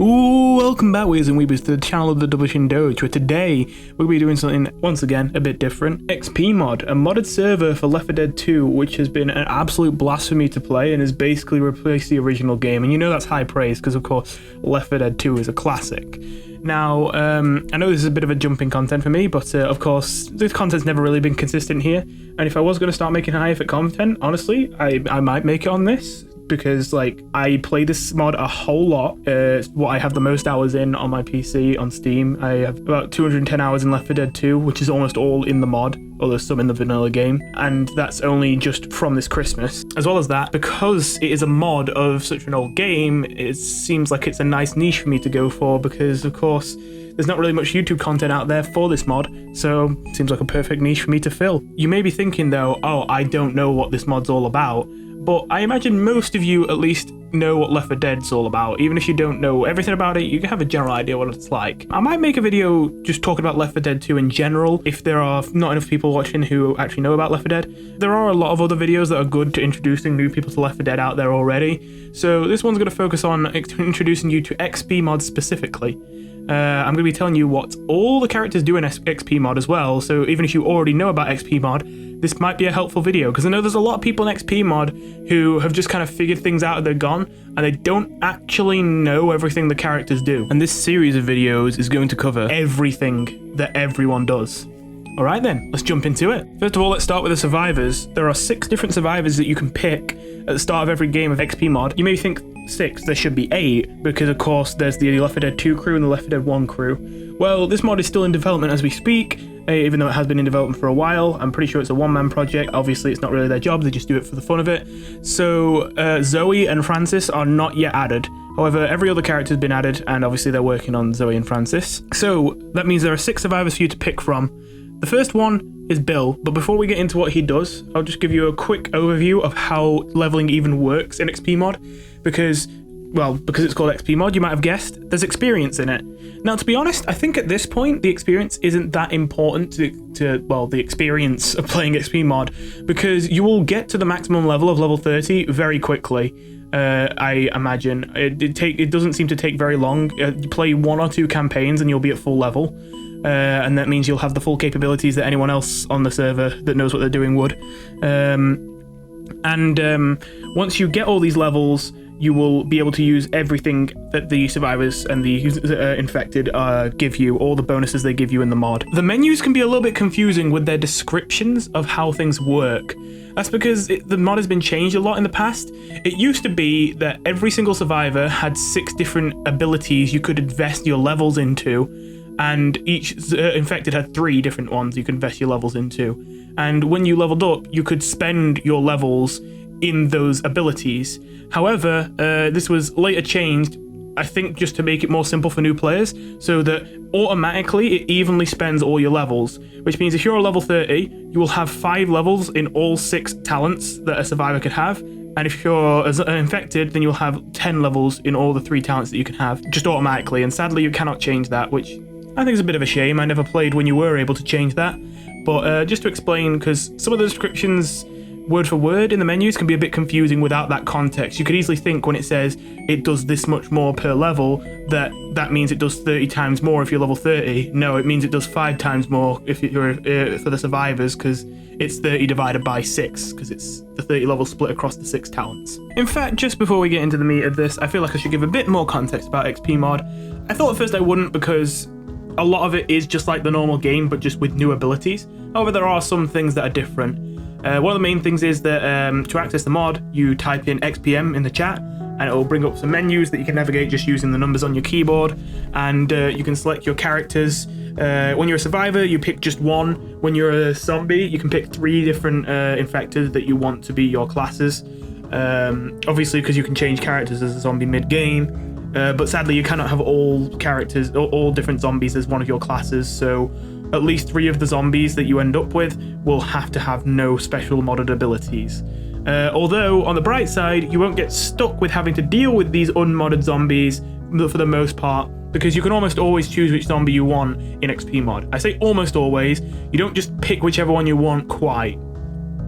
Ooh, welcome back, Weebies and Weebies, to the channel of the Double Shin Doge, where today we'll be doing something, once again, a bit different. XPMod, a modded server for Left 4 Dead 2, which has been an absolute blasphemy to play and has basically replaced the original game. And you know that's high praise, because of course, Left 4 Dead 2 is a classic. Now, I know this is a bit of a jumping content for me, but of course, this content's never really been consistent here. And if I was going to start making high effort content, honestly, I might make it on this. Because like I play this mod a whole lot. It's what I have the most hours in on my PC on Steam. I have about 210 hours in Left 4 Dead 2, which is almost all in the mod, although some in the vanilla game, and that's only just from this Christmas. As well as that, because it is a mod of such an old game, it seems like it's a nice niche for me to go for, because of course there's not really much YouTube content out there for this mod, so it seems like a perfect niche for me to fill. You may be thinking though, oh, I don't know what this mod's all about. But I imagine most of you at least know what Left 4 Dead's all about. Even if you don't know everything about it, you can have a general idea what it's like. I might make a video just talking about Left 4 Dead 2 in general, if there are not enough people watching who actually know about Left 4 Dead. There are a lot of other videos that are good to introducing new people to Left 4 Dead out there already. So this one's going to focus on introducing you to XPMod specifically. I'm going to be telling you what all the characters do in XPMod as well, so even if you already know about XPMod, this might be a helpful video, because I know there's a lot of people in XPMod who have just kind of figured things out as they're gone, and they don't actually know everything the characters do. And this series of videos is going to cover everything that everyone does. Alright then, let's jump into it. First of all, let's start with the survivors. There are 6 different survivors that you can pick at the start of every game of XPMod. You may think 6, there should be 8, because of course there's the Left 4 Dead 2 crew and the Left 4 Dead 1 crew. Well, this mod is still in development as we speak, even though it has been in development for a while. I'm pretty sure it's a one-man project. Obviously, it's not really their job, they just do it for the fun of it. So, Zoe and Francis are not yet added. However, every other character has been added, and obviously they're working on Zoe and Francis. So, that means there are 6 survivors for you to pick from. The first one is Bill, but before we get into what he does, I'll just give you a quick overview of how leveling even works in XPMod, because it's called XPMod, you might have guessed, there's experience in it. Now, to be honest, I think at this point, the experience isn't that important to the experience of playing XPMod, because you will get to the maximum level of level 30 very quickly. I imagine. It doesn't seem to take very long. You play 1 or 2 campaigns and you'll be at full level. And that means you'll have the full capabilities that anyone else on the server that knows what they're doing would. Once you get all these levels, you will be able to use everything that the survivors and the infected give you, all the bonuses they give you in the mod. The menus can be a little bit confusing with their descriptions of how things work. That's because the mod has been changed a lot in the past. It used to be that every single survivor had 6 different abilities you could invest your levels into, and each infected had 3 different ones you could invest your levels into. And when you leveled up, you could spend your levels in those abilities. However, this was later changed, I think just to make it more simple for new players, so that automatically it evenly spends all your levels, which means if you're a level 30, you will have 5 levels in all 6 talents that a survivor could have, and if you're infected, then you'll have 10 levels in all the 3 talents that you can have, just automatically, and sadly you cannot change that, which I think is a bit of a shame. I never played when you were able to change that, but just to explain, because some of the descriptions word for word in the menus can be a bit confusing without that context. You could easily think when it says it does this much more per level that means it does 30 times more if you're level 30. No, it means it does 5 times more if you're for the survivors, because it's 30 divided by 6, because it's the 30 levels split across the 6 talents. In fact, just before we get into the meat of this, I feel like I should give a bit more context about XPMod. I thought at first I wouldn't, because a lot of it is just like the normal game, but just with new abilities. However, there are some things that are different. One of the main things is that to access the mod, you type in XPM in the chat, and it will bring up some menus that you can navigate just using the numbers on your keyboard, and you can select your characters. When you're a survivor, you pick just one. When you're a zombie, you can pick 3 different infected that you want to be your classes. Obviously, because you can change characters as a zombie mid-game, but sadly you cannot have all characters, all different zombies as one of your classes, so at least 3 of the zombies that you end up with will have to have no special modded abilities. Although, on the bright side, you won't get stuck with having to deal with these unmodded zombies for the most part, because you can almost always choose which zombie you want in XPMod. I say almost always, you don't just pick whichever one you want quite.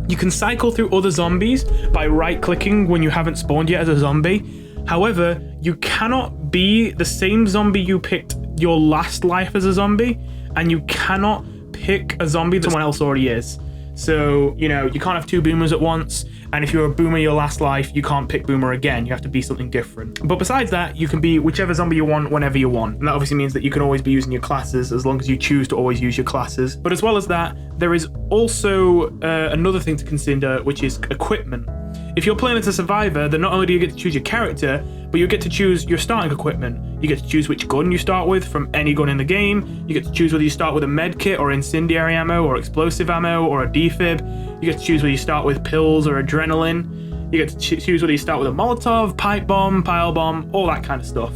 You can cycle through other zombies by right-clicking when you haven't spawned yet as a zombie. However, you cannot be the same zombie you picked your last life as a zombie, and you cannot pick a zombie that someone else already is. So, you know, you can't have two boomers at once, and if you're a boomer your last life, you can't pick boomer again. You have to be something different. But besides that, you can be whichever zombie you want whenever you want. And that obviously means that you can always be using your classes as long as you choose to always use your classes. But as well as that, there is also another thing to consider, which is equipment. If you're playing as a survivor, then not only do you get to choose your character, but you get to choose your starting equipment. You get to choose which gun you start with from any gun in the game. You get to choose whether you start with a med kit or incendiary ammo or explosive ammo or a defib. You get to choose whether you start with pills or adrenaline. You get to choose whether you start with a Molotov, pipe bomb, pile bomb, all that kind of stuff.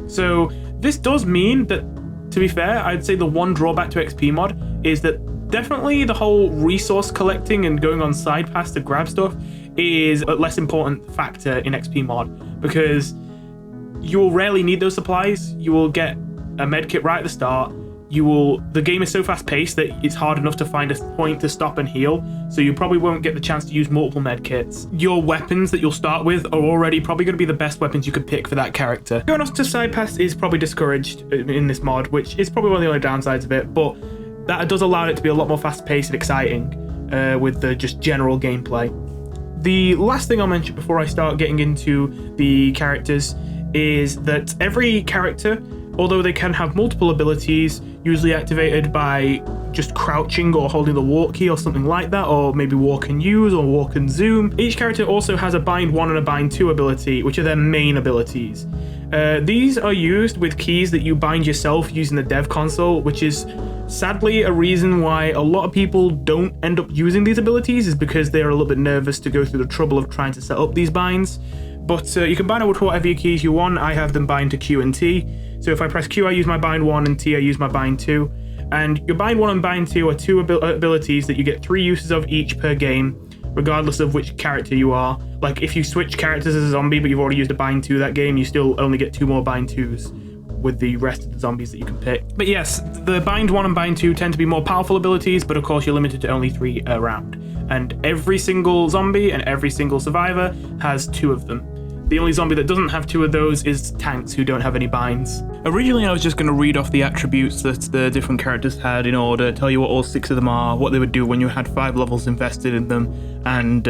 So this does mean that, to be fair, I'd say the one drawback to XPMod is that definitely the whole resource collecting and going on side paths to grab stuff is a less important factor in XPMod, because you will rarely need those supplies. You will get a medkit right at the start. The game is so fast paced that it's hard enough to find a point to stop and heal, so you probably won't get the chance to use multiple medkits. Your weapons that you'll start with are already probably going to be the best weapons you could pick for that character. Going off to side paths is probably discouraged in this mod, which is probably one of the only downsides of it, but that does allow it to be a lot more fast paced and exciting with the just general gameplay. The last thing I'll mention before I start getting into the characters is that every character, although they can have multiple abilities, usually activated by just crouching or holding the walk key or something like that, or maybe walk and use or walk and zoom, each character also has a bind 1 and a bind 2 ability, which are their main abilities. These are used with keys that you bind yourself using the dev console, which is sadly a reason why a lot of people don't end up using these abilities, is because they're a little bit nervous to go through the trouble of trying to set up these binds. But you can bind it with whatever your keys you want. I have them bind to Q and T. So if I press Q, I use my bind 1, and T, I use my bind 2. And your bind 1 and bind 2 are two abilities that you get 3 uses of each per game, regardless of which character you are. Like if you switch characters as a zombie, but you've already used a bind 2 that game, you still only get 2 more bind 2s with the rest of the zombies that you can pick. But yes, the bind 1 and bind 2 tend to be more powerful abilities, but of course you're limited to only 3 a round. And every single zombie and every single survivor has 2 of them. The only zombie that doesn't have 2 of those is tanks, who don't have any binds. Originally I was just going to read off the attributes that the different characters had in order, tell you what all 6 of them are, what they would do when you had 5 levels invested in them, and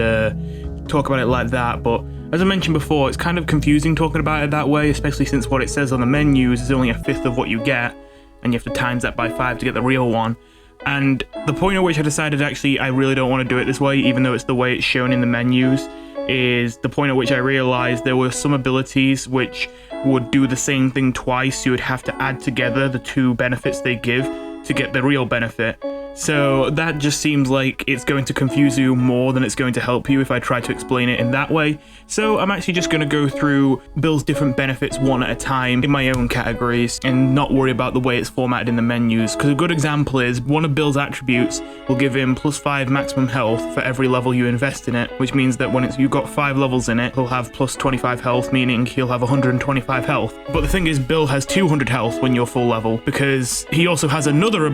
talk about it like that. But as I mentioned before, it's kind of confusing talking about it that way, especially since what it says on the menus is only a fifth of what you get, and you have to times that by 5 to get the real one. And the point at which I decided actually I really don't want to do it this way, even though it's the way it's shown in the menus, is the point at which I realized there were some abilities which would do the same thing twice. You would have to add together the 2 benefits they give to get the real benefit. So that just seems like it's going to confuse you more than it's going to help you if I try to explain it in that way. So I'm actually just going to go through Bill's different benefits one at a time in my own categories and not worry about the way it's formatted in the menus. Because a good example is one of Bill's attributes will give him +5 maximum health for every level you invest in it, which means that when you've got 5 levels in it, he'll have +25 health, meaning he'll have 125 health. But the thing is, Bill has 200 health when you're full level, because he also has another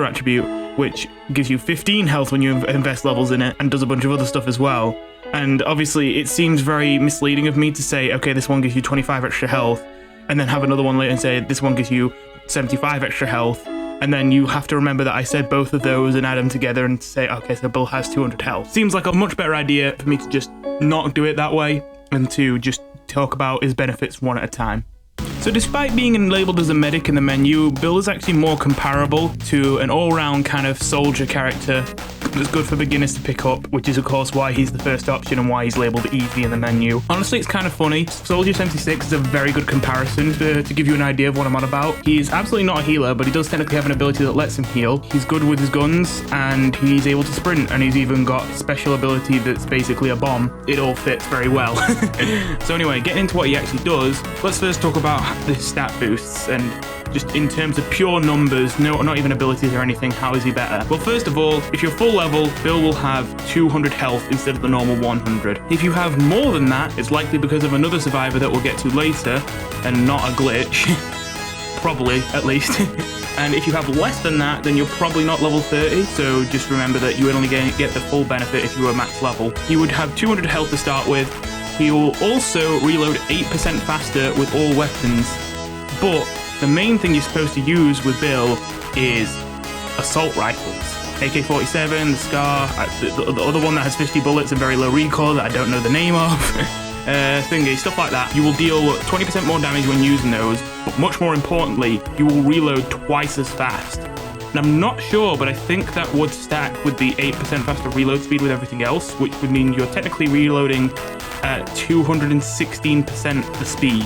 attribute, which gives you 15 health when you invest levels in it and does a bunch of other stuff as well. And obviously it seems very misleading of me to say, okay, this one gives you 25 extra health, and then have another one later and say this one gives you 75 extra health, and then you have to remember that I said both of those and add them together and say, okay, so Bill has 200 health. Seems like a much better idea for me to just not do it that way and to just talk about his benefits one at a time. So despite being labeled as a medic in the menu, Bill is actually more comparable to an all-round kind of soldier character that's good for beginners to pick up, which is of course why he's the first option and why he's labeled easy in the menu. Honestly, it's kind of funny. Soldier 76 is a very good comparison to give you an idea of what I'm on about. He's absolutely not a healer, but he does technically have an ability that lets him heal. He's good with his guns, and he's able to sprint, and he's even got a special ability that's basically a bomb. It all fits very well. So anyway, getting into what he actually does, let's first talk about the stat boosts, and just in terms of pure numbers, not even abilities or anything, how is he better? Well, first of all, if you're full level, Bill will have 200 health instead of the normal 100. If you have more than that, it's likely because of another survivor that we'll get to later, and not a glitch. Probably, at least. And if you have less than that, then you're probably not level 30, so just remember that you would only get the full benefit if you were max level. You would have 200 health to start with. He will also reload 8% faster with all weapons, but the main thing you're supposed to use with Bill is assault rifles. AK-47, the Scar, the other one that has 50 bullets and very low recoil that I don't know the name of, thingy, stuff like that. You will deal 20% more damage when using those, but much more importantly, you will reload twice as fast. And I'm not sure, but I think that would stack with the 8% faster reload speed with everything else, which would mean you're technically reloading at 216% the speed,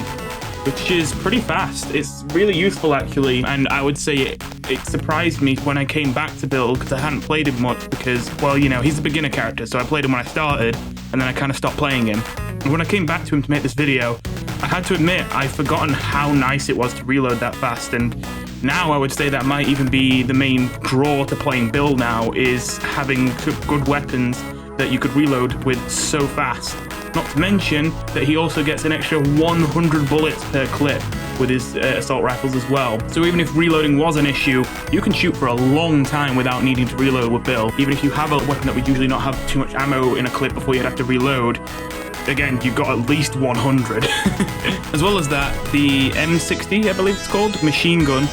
which is pretty fast. It's really useful actually, and I would say it surprised me when I came back to Bill because I hadn't played him much because, well, you know, he's a beginner character, so I played him when I started, and then I kind of stopped playing him. And when I came back to him to make this video, I had to admit I'd forgotten how nice it was to reload that fast, and now I would say that might even be the main draw to playing Bill now, is having good weapons that you could reload with so fast. Not to mention that he also gets an extra 100 bullets per clip with his assault rifles as well. So even if reloading was an issue, you can shoot for a long time without needing to reload with Bill. Even if you have a weapon that would usually not have too much ammo in a clip before you'd have to reload, again, you've got at least 100. As well as that, the M60, I believe it's called, machine gun,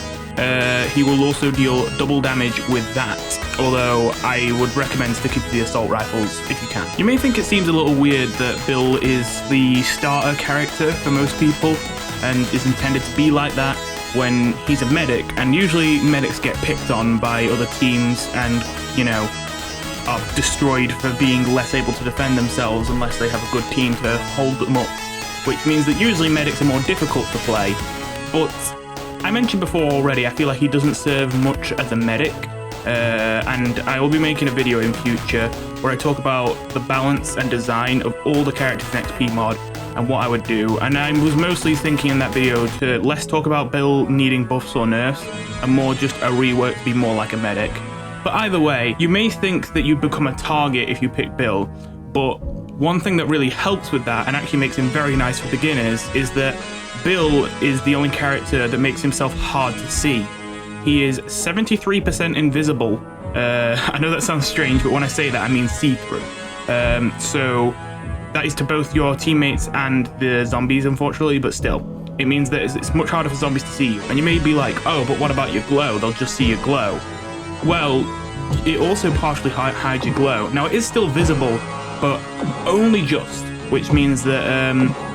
he will also deal double damage with that, although I would recommend sticking to the assault rifles if you can. You may think it seems a little weird that Bill is the starter character for most people and is intended to be like that when he's a medic, and usually medics get picked on by other teams and, you know, are destroyed for being less able to defend themselves unless they have a good team to hold them up, which means that usually medics are more difficult to play. But I mentioned before already, I feel like he doesn't serve much as a medic, and I will be making a video in future where I talk about the balance and design of all the characters in XPMod and what I would do. And I was mostly thinking in that video to less talk about Bill needing buffs or nerfs and more just a rework to be more like a medic. But either way, you may think that you become a target if you pick Bill, but one thing that really helps with that and actually makes him very nice for beginners is that Bill is the only character that makes himself hard to see. He is 73% invisible. I know that sounds strange, but when I say that, I mean see-through. So that is to both your teammates and the zombies, unfortunately, but still. It means that it's much harder for zombies to see you. And you may be like, oh, but what about your glow? They'll just see your glow. Well, it also partially hides your glow. Now, it is still visible, but only just, which means that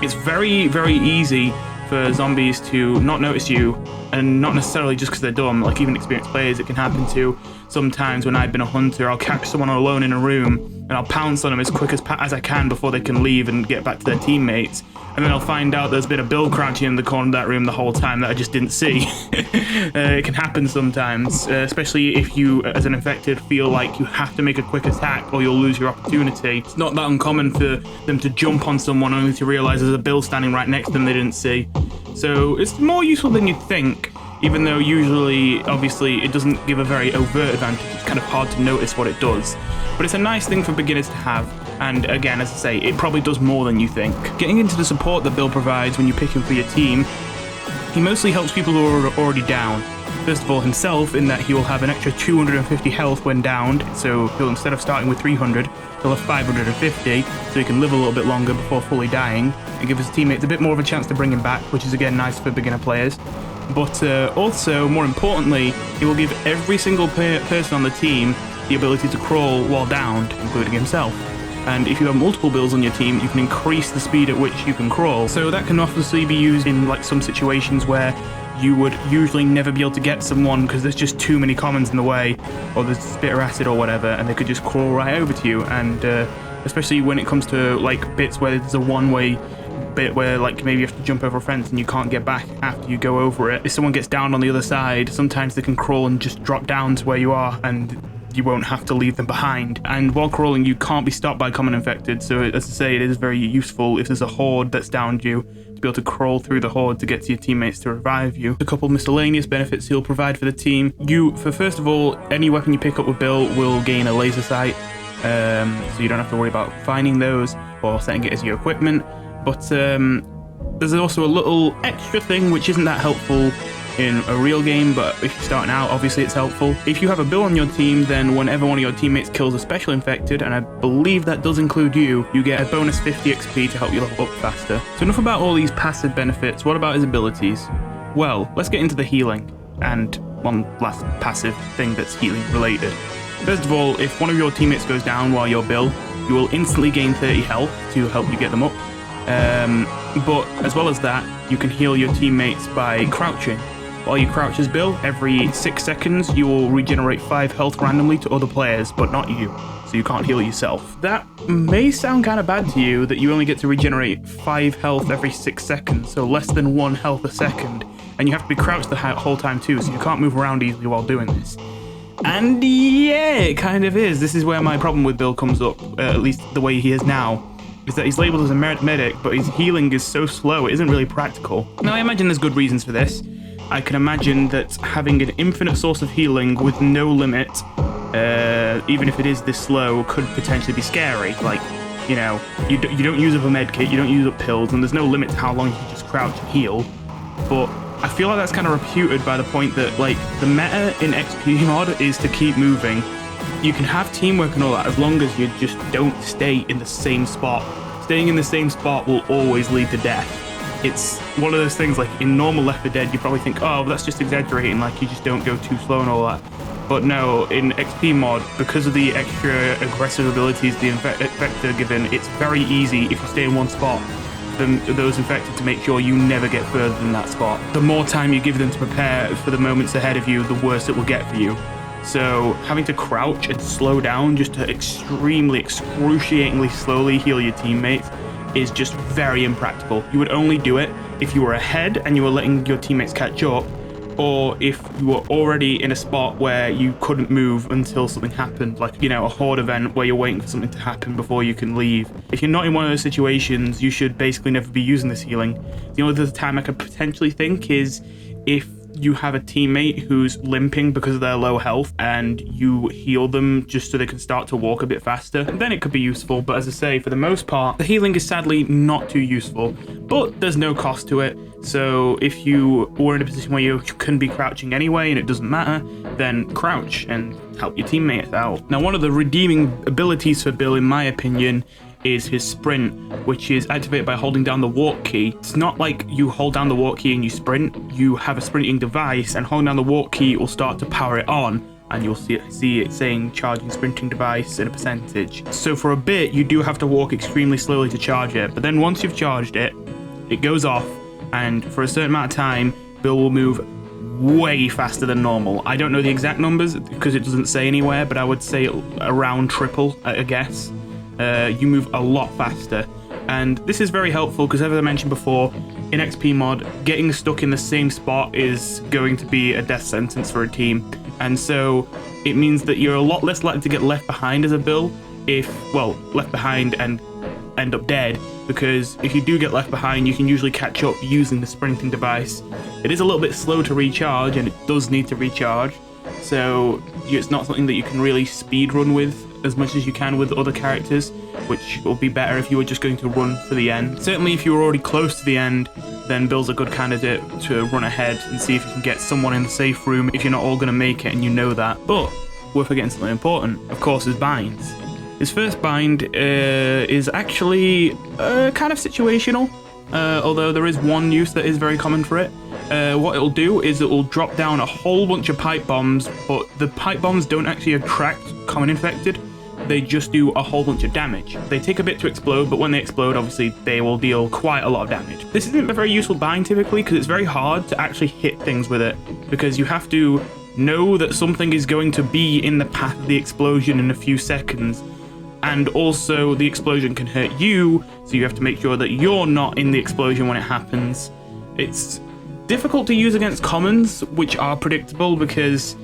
it's very, very easy for zombies to not notice you, and not necessarily just because they're dumb, like even experienced players it can happen to. Sometimes when I've been a hunter, I'll catch someone alone in a room and I'll pounce on them as quick as I can before they can leave and get back to their teammates, and then I'll find out there's been a Bill crouching in the corner of that room the whole time that I just didn't see. It can happen sometimes, especially if you, as an infected, feel like you have to make a quick attack or you'll lose your opportunity. It's not that uncommon for them to jump on someone only to realize there's a Bill standing right next to them they didn't see. So it's more useful than you'd think, even though usually, obviously, it doesn't give a very overt advantage. It's kind of hard to notice what it does. But it's a nice thing for beginners to have, and again, as I say, it probably does more than you think. Getting into the support that Bill provides when you pick him for your team, he mostly helps people who are already down. First of all, himself, in that he will have an extra 250 health when downed, so he'll, instead of starting with 300, he'll have 550, so he can live a little bit longer before fully dying, and give his teammates a bit more of a chance to bring him back, which is again nice for beginner players. But also, more importantly, he will give every single person on the team the ability to crawl while downed, including himself. And if you have multiple Bills on your team, you can increase the speed at which you can crawl. So that can obviously be used in like some situations where you would usually never be able to get someone because there's just too many commons in the way, or there's spitter acid or whatever, and they could just crawl right over to you. And especially when it comes to like bits where there's a one-way bit where like maybe you have to jump over a fence and you can't get back after you go over it. If someone gets down on the other side, sometimes they can crawl and just drop down to where you are, and you won't have to leave them behind. And while crawling, you can't be stopped by common infected, so as I say, it is very useful if there's a horde that's downed you to be able to crawl through the horde to get to your teammates to revive you. A couple miscellaneous benefits he'll provide for the team. First of all, any weapon you pick up with Bill will gain a laser sight, so you don't have to worry about finding those or setting it as your equipment. But there's also a little extra thing which isn't that helpful in a real game, but if you're starting out, obviously it's helpful. If you have a Bill on your team, then whenever one of your teammates kills a special infected, and I believe that does include you get a bonus 50 XP to help you level up faster. So enough about all these passive benefits. What about his abilities? Well, let's get into the healing, and one last passive thing that's healing related. First of all, if one of your teammates goes down while you're Bill, you will instantly gain 30 health to help you get them up. But as well as that, you can heal your teammates by crouching. While you crouch as Bill, every 6 seconds you will regenerate 5 health randomly to other players, but not you, so you can't heal yourself. That may sound kind of bad to you, that you only get to regenerate 5 health every 6 seconds, so less than 1 health a second, and you have to be crouched the whole time too, so you can't move around easily while doing this. And yeah, it kind of is. This is where my problem with Bill comes up, at least the way he is now, is that he's labeled as a medic, but his healing is so slow, it isn't really practical. Now, I imagine there's good reasons for this. I can imagine that having an infinite source of healing with no limit, even if it is this slow, could potentially be scary. Like, you know, you don't use up a med kit, you don't use up pills, and there's no limit to how long you can just crouch and heal. But I feel like that's kind of refuted by the point that, like, the meta in XPMod is to keep moving. You can have teamwork and all that as long as you just don't stay in the same spot. Staying in the same spot will always lead to death. It's one of those things, like, in normal Left 4 Dead, you probably think, oh, that's just exaggerating, like, you just don't go too slow and all that. But no, in XPMod, because of the extra aggressive abilities the infector given, it's very easy if you stay in one spot those infected to make sure you never get further than that spot. The more time you give them to prepare for the moments ahead of you, the worse it will get for you. So having to crouch and slow down just to extremely, excruciatingly slowly heal your teammates is just very impractical. You would only do it if you were ahead and you were letting your teammates catch up, or if you were already in a spot where you couldn't move until something happened, like, you know, a horde event where you're waiting for something to happen before you can leave. If you're not in one of those situations, you should basically never be using this healing. The only other time I could potentially think is if you have a teammate who's limping because of their low health and you heal them just so they can start to walk a bit faster, and then it could be useful. But as I say, for the most part, the healing is sadly not too useful, but there's no cost to it. So if you were in a position where you can be crouching anyway and it doesn't matter, then crouch and help your teammates out. Now, one of the redeeming abilities for Bill, in my opinion, is his sprint, which is activated by holding down the walk key. It's not like you hold down the walk key and you sprint. You have a sprinting device, and holding down the walk key will start to power it on, and you'll see it saying charging sprinting device in a percentage. So for a bit, you do have to walk extremely slowly to charge it, but then once you've charged it, it goes off, and for a certain amount of time, Bill will move way faster than normal. I don't know the exact numbers because it doesn't say anywhere, but I would say around triple, I guess. You move a lot faster, and this is very helpful because, as I mentioned before, in XPMod, getting stuck in the same spot is going to be a death sentence for a team, and so it means that you're a lot less likely to get left behind as a Bill left behind and end up dead, because if you do get left behind, you can usually catch up using the sprinting device. It is a little bit slow to recharge, and it does need to recharge, so it's not something that you can really speed run with as much as you can with other characters, which will be better if you were just going to run for the end. Certainly if you were already close to the end, then Bill's a good candidate to run ahead and see if you can get someone in the safe room if you're not all going to make it and you know that. But we're forgetting something important, of course, his binds. His first bind is actually kind of situational, although there is one use that is very common for it. What it'll do is it will drop down a whole bunch of pipe bombs, but the pipe bombs don't actually attract common infected. They just do a whole bunch of damage. They take a bit to explode, but when they explode, obviously, they will deal quite a lot of damage. This isn't a very useful bind typically because it's very hard to actually hit things with it, because you have to know that something is going to be in the path of the explosion in a few seconds, and also the explosion can hurt you, so you have to make sure that you're not in the explosion when it happens. It's difficult to use against commons, which are predictable because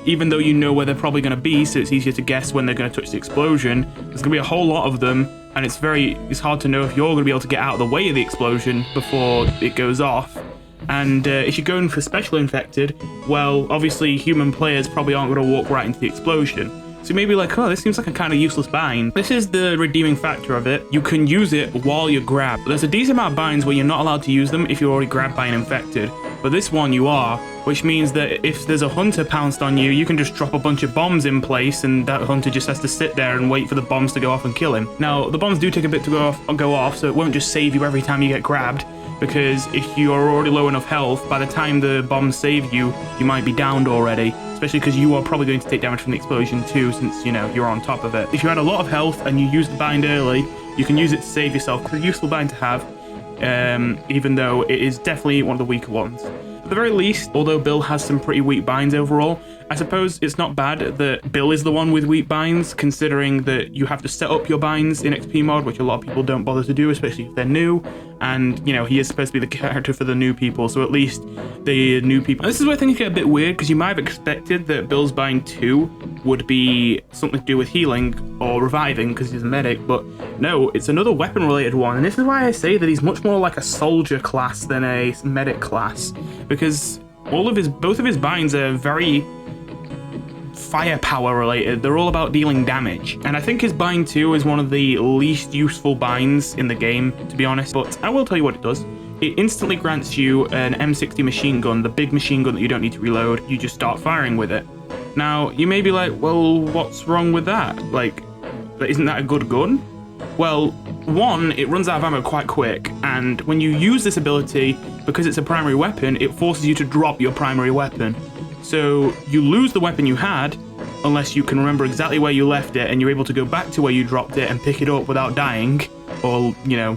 even though you know where they're probably going to be, so it's easier to guess when they're going to touch the explosion, there's going to be a whole lot of them, and it's hard to know if you're going to be able to get out of the way of the explosion before it goes off. And if you're going for special infected, well, obviously human players probably aren't going to walk right into the explosion. So you may be like, oh, this seems like a kind of useless bind. This is the redeeming factor of it. You can use it while you're grabbed. There's a decent amount of binds where you're not allowed to use them if you're already grabbed by an infected, but this one you are, which means that if there's a hunter pounced on you, you can just drop a bunch of bombs in place, and that hunter just has to sit there and wait for the bombs to go off and kill him. Now, the bombs do take a bit to go off, so it won't just save you every time you get grabbed, because if you are already low enough health, by the time the bombs save you, you might be downed already, especially because you are probably going to take damage from the explosion too, since, you know, you're on top of it. If you had a lot of health and you use the bind early, you can use it to save yourself. It's a useful bind to have, even though it is definitely one of the weaker ones. At the very least, although Bill has some pretty weak binds overall, I suppose it's not bad that Bill is the one with weak binds, considering that you have to set up your binds in XPMod, which a lot of people don't bother to do, especially if they're new. And, you know, he is supposed to be the character for the new people, so at least the new people. And this is where things get a bit weird, because you might have expected that Bill's bind 2 would be something to do with healing or reviving, because he's a medic, but no, it's another weapon-related one. And this is why I say that he's much more like a soldier class than a medic class, because both of his binds are very firepower related. They're all about dealing damage, and I think his bind 2 is one of the least useful binds in the game, to be honest, but I will tell you what it does. It instantly grants you an M60 machine gun, the big machine gun that you don't need to reload. You just start firing with it. Now, you may be like, well, what's wrong with that? Like, isn't that a good gun? Well, one, it runs out of ammo quite quick, and when you use this ability, because it's a primary weapon, it forces you to drop your primary weapon. So you lose the weapon you had, unless you can remember exactly where you left it, and you're able to go back to where you dropped it and pick it up without dying, or, you know,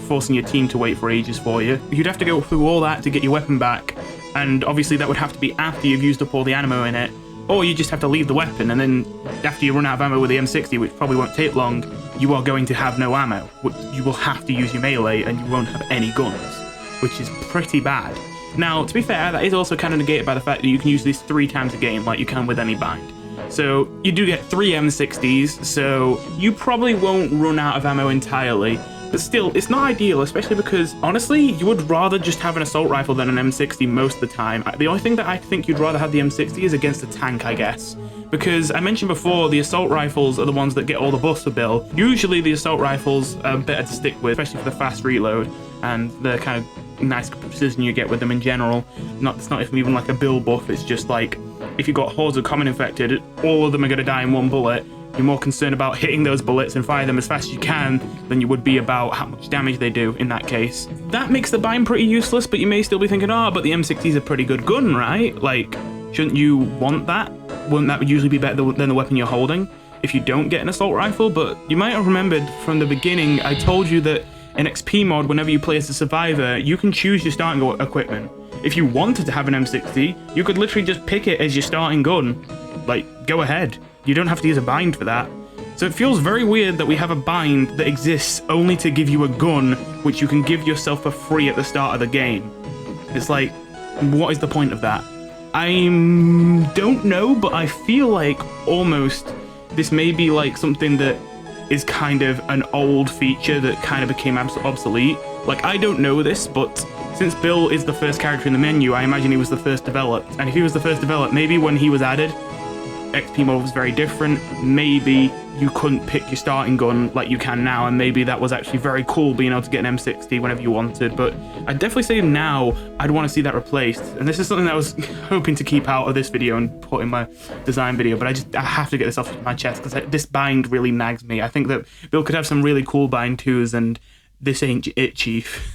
forcing your team to wait for ages for you. You'd have to go through all that to get your weapon back, and obviously that would have to be after you've used up all the ammo in it, or you just have to leave the weapon, and then after you run out of ammo with the M60, which probably won't take long, you are going to have no ammo. You will have to use your melee, and you won't have any guns, which is pretty bad. Now, to be fair, that is also kind of negated by the fact that you can use this 3 times a game, like you can with any bind. So you do get 3 M60s, so you probably won't run out of ammo entirely. But still, it's not ideal, especially because, honestly, you would rather just have an assault rifle than an M60 most of the time. The only thing that I think you'd rather have the M60 is against a tank, I guess. Because I mentioned before, the assault rifles are the ones that get all the buffs for Bill. Usually the assault rifles are better to stick with, especially for the fast reload, and the kind of nice precision you get with them in general. It's not even like a Bill buff, it's just like, if you've got hordes of common infected, all of them are going to die in one bullet. You're more concerned about hitting those bullets and fire them as fast as you can than you would be about how much damage they do in that case. That makes the bind pretty useless, but you may still be thinking, oh, but the M60 is a pretty good gun, right? Like, shouldn't you want that? Wouldn't that usually be better than the weapon you're holding if you don't get an assault rifle? But you might have remembered from the beginning, I told you that in XPMod, whenever you play as a survivor, you can choose your starting equipment. If you wanted to have an M60, you could literally just pick it as your starting gun. Like, go ahead. You don't have to use a bind for that. So it feels very weird that we have a bind that exists only to give you a gun, which you can give yourself for free at the start of the game. It's like, what is the point of that? I don't know, but I feel like almost this may be like something that is kind of an old feature that kind of became obsolete. Like, I don't know this, but since Bill is the first character in the menu, I imagine he was the first developed. And if he was the first developed, maybe when he was added, XPMod was very different. Maybe you couldn't pick your starting gun like you can now, and maybe that was actually very cool being able to get an M60 whenever you wanted. But I'd definitely say now I'd want to see that replaced. And this is something that I was hoping to keep out of this video and put in my design video, but I have to get this off my chest because this bind really nags me. I think that Bill could have some really cool bind twos, and this ain't it, Chief.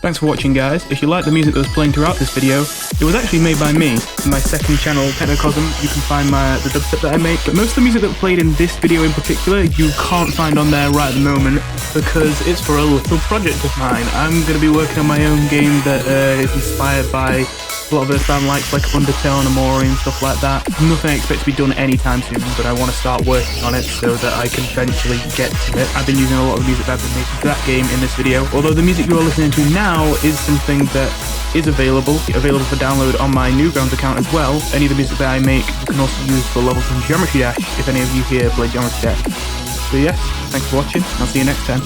Thanks for watching, guys. If you like the music that was playing throughout this video, it was actually made by me. In my second channel, Technocosm, you can find the dubstep that I make, but most of the music that played in this video in particular, you can't find on there right at the moment, because it's for a little project of mine. I'm going to be working on my own game that is inspired by a lot of Earthbound likes, like Undertale and Amori and stuff like that. Nothing I expect to be done anytime soon, but I want to start working on it so that I can eventually get to it. I've been using a lot of the music that I've been making for that game in this video, although the music you are listening to now is something that is available for download on my Newgrounds account as well. Any of the music that I make you can also use for levels in Geometry Dash, if any of you here play Geometry Dash. So yes, thanks for watching, I'll see you next time.